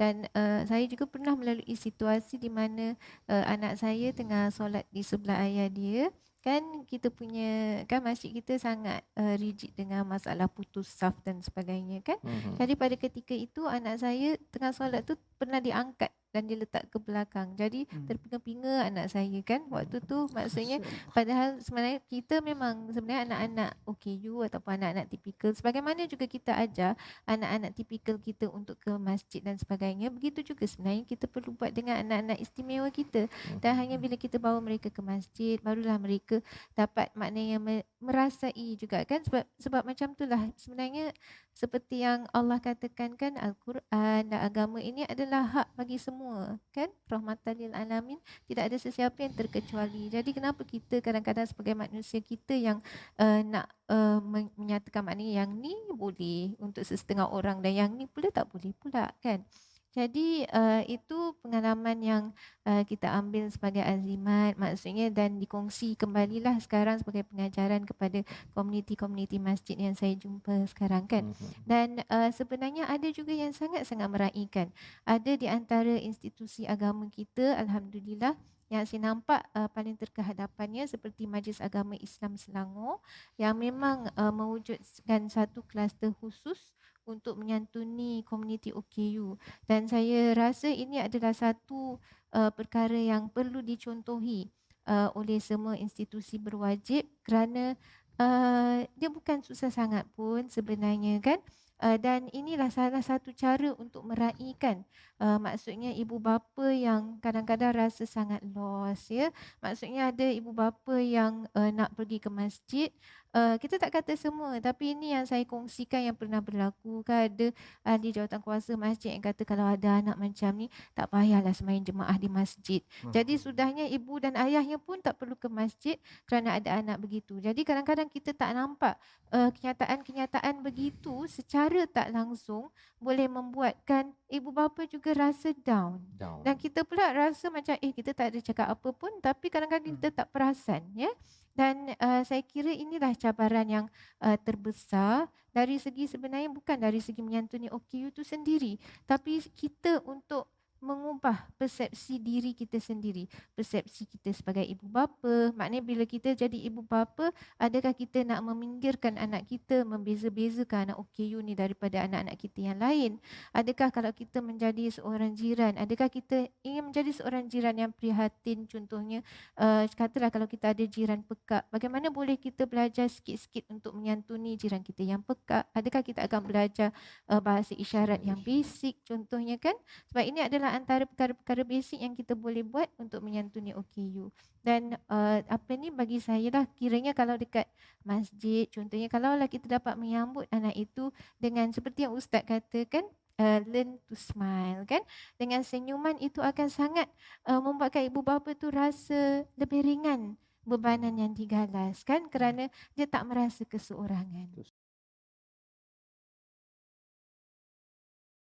Dan saya juga pernah melalui situasi di mana anak saya tengah solat di sebelah ayah dia. Kan kita punya, kan masjid kita sangat rigid dengan masalah putus saf dan sebagainya kan. Jadi pada ketika itu anak saya tengah solat tu pernah diangkat dan diletak ke belakang. Jadi terpinga-pinga anak saya kan waktu tu, maksudnya padahal sebenarnya kita memang sebenarnya anak-anak OKU ataupun anak-anak tipikal, sebagaimana juga kita ajar anak-anak tipikal kita untuk ke masjid dan sebagainya, begitu juga sebenarnya kita perlu buat dengan anak-anak istimewa kita. Dan hanya bila kita bawa mereka ke masjid, barulah mereka dapat maknanya merasai juga kan, sebab macam itulah sebenarnya seperti yang Allah katakan kan, Al-Quran dan agama ini adalah hak bagi semua kan, rahmatan lil alamin, tidak ada sesiapa yang terkecuali. Jadi kenapa kita kadang-kadang sebagai manusia kita yang nak menyatakan maknanya yang ni boleh untuk sesetengah orang dan yang ni pula tak boleh pula kan. Jadi itu pengalaman yang kita ambil sebagai azimat maksudnya, dan dikongsi kembalilah sekarang sebagai pengajaran kepada komuniti-komuniti masjid yang saya jumpa sekarang kan. Dan sebenarnya ada juga yang sangat-sangat meraihkan. Ada di antara institusi agama kita, alhamdulillah, yang saya nampak paling terkehadapannya seperti Majlis Agama Islam Selangor yang memang mewujudkan satu kluster khusus untuk menyantuni komuniti OKU. Dan saya rasa ini adalah satu perkara yang perlu dicontohi oleh semua institusi berwajib, kerana dia bukan susah sangat pun sebenarnya kan. Dan inilah salah satu cara untuk meraihkan maksudnya ibu bapa yang kadang-kadang rasa sangat lost ya. Maksudnya ada ibu bapa yang nak pergi ke masjid. Kita tak kata semua, tapi ini yang saya kongsikan yang pernah berlaku kan. Ada ahli jawatankuasa masjid yang kata kalau ada anak macam ni tak payahlah sembahyang jemaah di masjid. Jadi sudahnya ibu dan ayahnya pun tak perlu ke masjid kerana ada anak begitu. Jadi kadang-kadang kita tak nampak kenyataan-kenyataan begitu secara tak langsung boleh membuatkan ibu bapa juga rasa down. Dan kita pula rasa macam kita tak ada cakap apa pun, tapi kadang-kadang kita tak perasan ya. Dan saya kira inilah cabaran yang terbesar dari segi, sebenarnya bukan dari segi menyantuni OKU itu sendiri, tapi kita untuk mengubah persepsi diri kita sendiri, persepsi kita sebagai ibu bapa. Maknanya bila kita jadi ibu bapa, adakah kita nak meminggirkan anak kita, membeza-bezakan anak OKU ni daripada anak-anak kita yang lain? Adakah kalau kita menjadi seorang jiran, adakah kita ingin menjadi seorang jiran yang prihatin? Contohnya katalah kalau kita ada jiran pekak, bagaimana boleh kita belajar sikit-sikit untuk menyantuni jiran kita yang pekak? Adakah kita akan belajar bahasa isyarat yang basic contohnya kan? Sebab ini adalah antara perkara-perkara basic yang kita boleh buat untuk menyantuni OKU. Dan apa ni bagi saya lah, kiranya kalau dekat masjid contohnya, kalaulah kita dapat menyambut anak itu dengan seperti yang Ustaz katakan, learn to smile kan, dengan senyuman, itu akan sangat membuatkan ibu bapa tu rasa lebih ringan bebanan yang digalas kan, kerana dia tak merasa keseorangan.